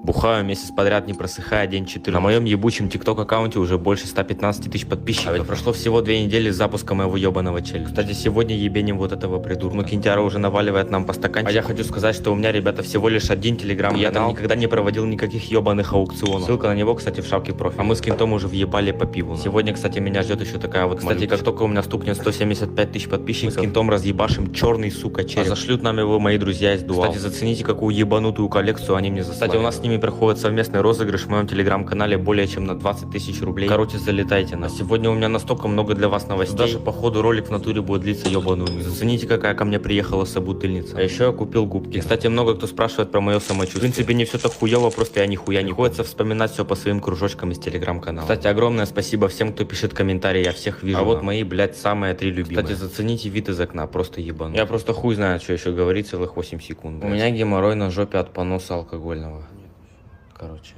Бухаю месяц подряд, не просыхая, день 4. На моем ебучем тикток аккаунте уже больше 115 тысяч подписчиков. А ведь прошло всего 2 недели с запуска моего ебаного челленджа. Кстати, сегодня ебенем вот этого придурка. Ну, Кинтяра уже наваливает нам по стаканчику. А я хочу сказать, что у меня, ребята, всего лишь один телеграм-канал. Я там никогда не проводил никаких ебаных аукционов. Ссылка на него, кстати, в шапке профиля. А мы с Кинтом уже въебали по пиву. Сегодня, кстати, меня ждет еще такая вот. Кстати, как только у меня стукнет 175 тысяч подписчиков, мы с Кинтом разъебашим черный, сука, череп. А зашлют нам его мои друзья из Дуал. Кстати, зацените, какую ебанутую коллекцию они мне заслали. Кстати, у нас с ними проходит совместный розыгрыш в моем телеграм-канале более чем на 20 тысяч рублей. Короче, залетайте на. Сегодня у меня настолько много для вас новостей. Даже по ходу ролик в натуре будет длиться ебаную минуту. Зацените, какая ко мне приехала собутыльница. А еще я купил губки. Кстати, много кто спрашивает про мое самочувствие. В принципе, не все так хуево, просто я нихуя не приходится вспоминать все по своим кружочкам из телеграм-канала. Кстати, огромное спасибо всем, кто пишет комментарии, я всех вижу. А вот мои, блядь, самые 3 любимые. Кстати, зацените вид из окна, просто ебану. Я просто хуй знаю, что еще говорить целых 8 секунд. Блядь. У меня геморрой на жопе от поноса алкогольного. Короче.